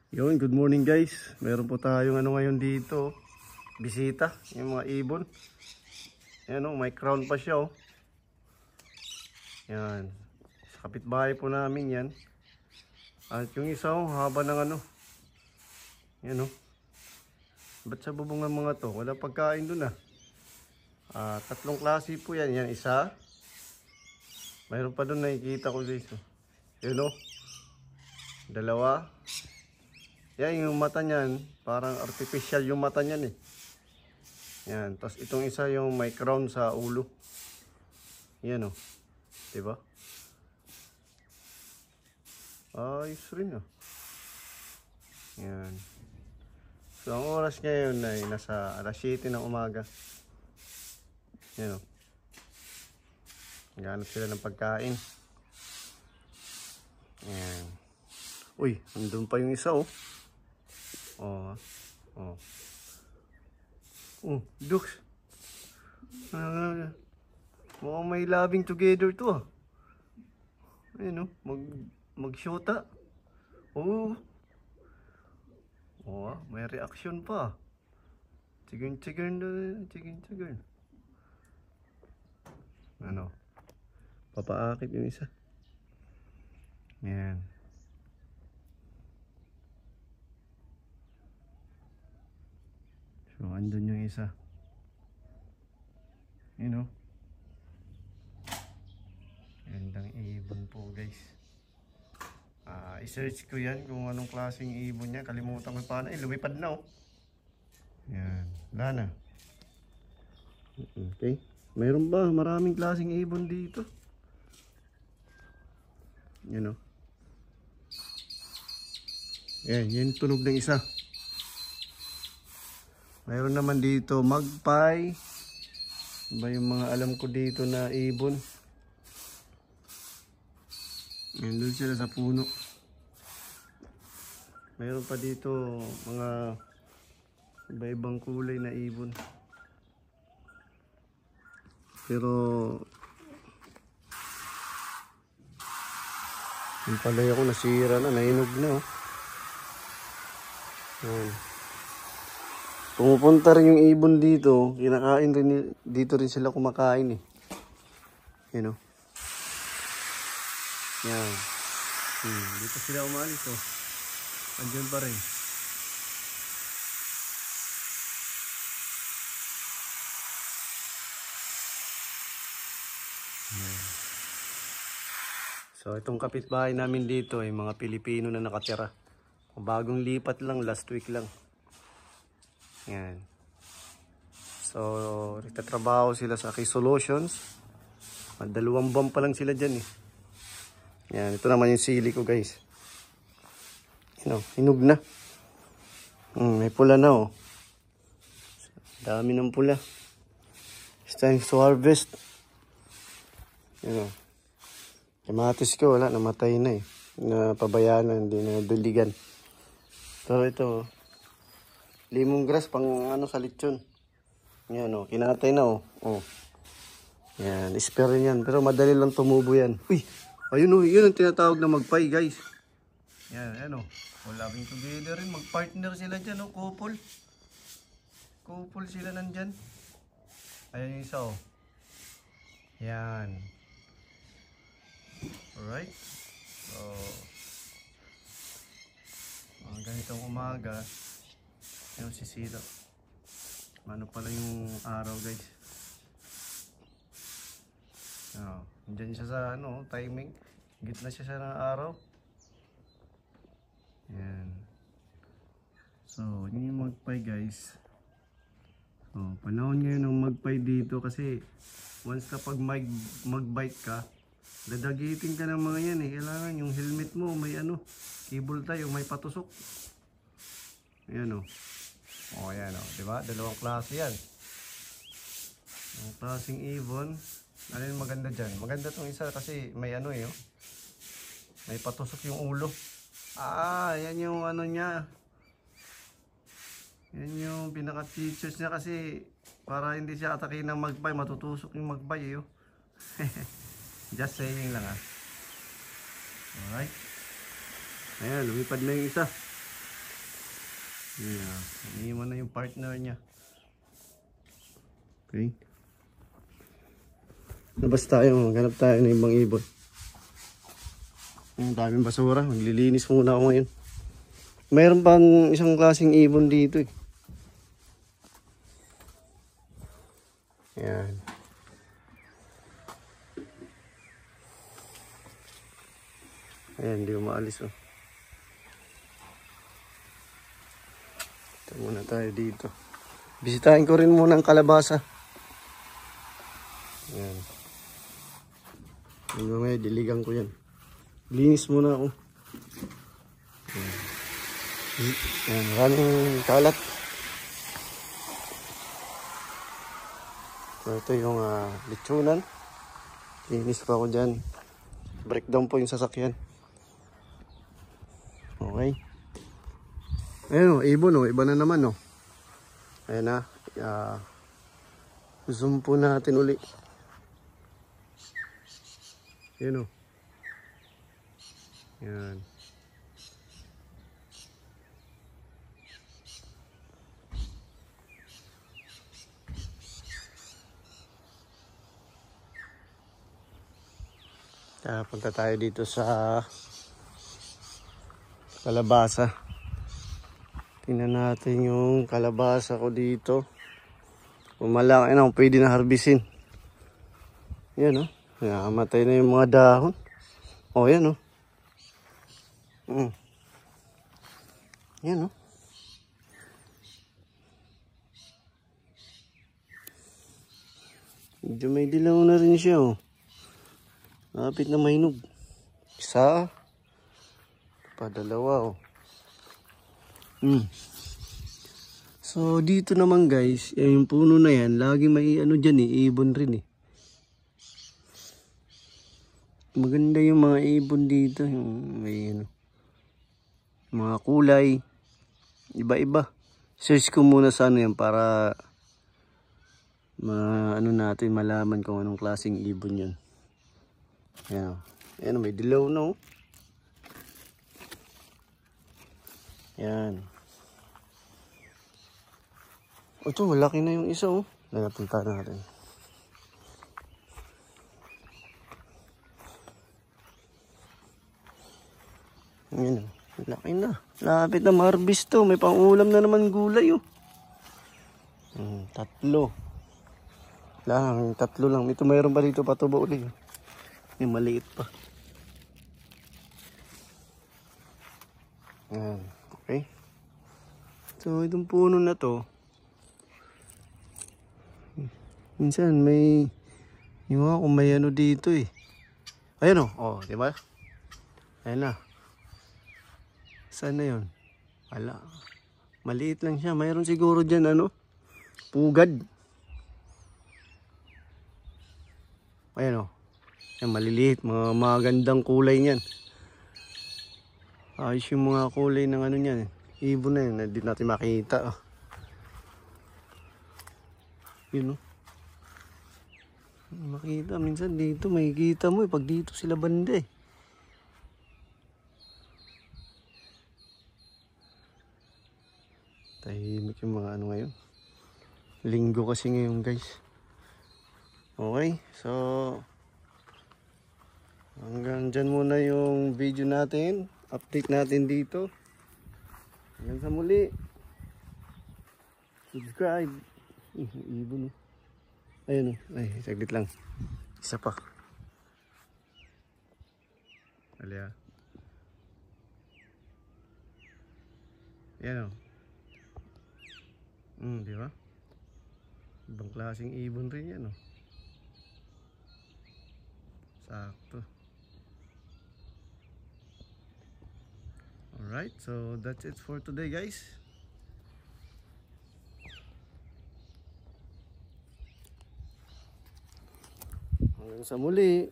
Yun, good morning guys. Meron po tayong ngayon dito. Bisita, yung mga ibon. Yan may crown pa siya Yan. Sa kapitbahay po namin yan. At yung isa haba ng Yan Ba't sa bubong ng mga to? Wala pagkain dun tatlong klase po yan. Yan isa. Mayroon pa dun nakikita ko guys. Yun dalawa. Yan yung mata niyan, parang artificial yung mata niyan Yan, tapos itong isa yung may crown sa ulo. Yan 'Di ba? Ayos rin Yan. So ang oras ngayon ay nasa alas 7 ng umaga. Yan Naghanap sila ng pagkain. Yan. Uy, andun pa yung isa Ducks. Mukhang may loving together to Ayun mag-shota. May reaction pa. Chicken. Papaakit yung isa. Yan. So, andun yung isa. Gandang ibon po guys. I-search ko yan kung anong klaseng ibon niya. Kalimutan ko paano. Lumipad na Yan. Wala na. Okay. Mayroon ba? Maraming klaseng ibon dito. Yan Yan tunog ng isa. Mayroon naman dito magpie. Ba yung mga alam ko dito na ibon. Nandun sila sa puno. Mayroon pa dito mga iba-ibang kulay na ibon. Pero yung palay ako nasira na, nainog na Pumupunta rin yung ibon dito, kinakain rin dito rin sila kumakain Yan Yan. Dito sila umalis Andyan pa rin. Yan. So itong kapitbahay namin dito ay mga Pilipino na nakatira. Bagong lipat lang, last week lang. Yan. So, nagtatrabaho sila sa Key Solutions. 2 buwan pa lang sila dyan Yan, ito naman yung sili ko guys. Hinog na. May pula na Dami ng pula. It's time to harvest. Kamatis ko wala, namatay na napabayaan na, hindi na duligan. Pero ito lemongrass pang sa lechon. Yan kinatay na Yan, spare yan. Pero madali lang tumubo yan. Uy, ayun yun ang tinatawag na magpie guys. Yan, loving together rin. Mag-partner sila dyan couple. Couple sila nandyan. Ayan yung isa Yan. Alright. So, ganitong umaga. Yung sisira. Ano pala yung araw guys. Diyan siya sa timing. Gitna siya ng araw. Yan. So, yun yung magpie guys. So, panahon ngayon ng magpie dito kasi once kapag mag-bite ka, dadagitin ka ng mga yan Kailangan yung helmet mo may cable tie may patusok. Ayan Ayan diba? Dalawang klase yan. Ang klaseng ibon. Ano yung maganda dyan? Maganda tong isa kasi may may patusok yung ulo. Yan yung niya. Yan yung pinaka-features niya kasi para hindi siya atakin ng magpie, matutusok yung magpie Just saying lang Alright. Ayan, lumipad na yung isa. Yeah. Iniwan na yung partner niya. Okay. Labas tayo. Maghanap tayo ng ibang ibon. Ang daming basura. Maglilinis muna ako ngayon. Mayroon pang isang klaseng ibon dito eh. Yan. Ayan, hindi ko maalis oh. Ito muna tayo dito. Bisitahin ko rin muna ang kalabasa. Ayan. May diligan ko yan. Linis muna ako. Ayan. Ayan, maraming kalat. So, ito yung lechonan. Linis pa ako dyan. Breakdown po yung sasakyan. Okay. Ayun o, ibon o. Iba na naman o. Ayan na. Zoom po natin uli. Ayan o. Ayan. Punta tayo dito sa kalabasa. Tingnan natin yung kalabasa ko dito. Kung malaki na, pwede na harbisin. Yan o. Nakamatay na yung mga dahon. O yan o. Yan o. Medyo may dilaw na rin siya o. Lapit na mahinog. Isa. Padalawa oh. So dito naman guys, yung puno na yan, lagi may ano dyan eh, ibon rin eh. Maganda yung mga ibon dito, yung may ano, mga kulay, iba-iba. Search ko muna sa ano yan para ano natin malaman kung anong klaseng ibon yan. Yan, yan may dilaw na oh. Yan. Ito, malaki na yung isa oh. Napunta natin. Yan oh. Malaki na. Lapit na ma-harvest to. May pang-ulam na naman gulay oh. Tatlo. Tatlo lang. Ito mayroon pa dito patubo ulit. May maliit pa. Yan. Okay. So, itong puno na to, minsan may, yung mga kung may ano dito eh. Ayan o. Oh, di ba? Ayan na. Saan na yun? Wala. Maliit lang siya. Mayroon siguro dyan ano, pugad. Ayan o. Ayan, maliliit. Mga magandang kulay niyan. Ayos yung mga kulay ng ano niyan. Ibon na yun. Hindi natin makita. Yun o. Makita. Minsan dito makikita mo eh. Pag dito sila banda eh. Tahimik yung mga ano ngayon. Linggo kasi ngayon guys. Okay. So hanggang dyan muna yung video natin. Update natin dito. Hanggang sa muli. Subscribe. Ibon. Ayun. Ay, saglit lang. Isa pa. Alya. Yan o. Di ba? Ibang klaseng ibon rin yan o. Sakto. Alright, so that's it for today guys. Hanggang sa muli.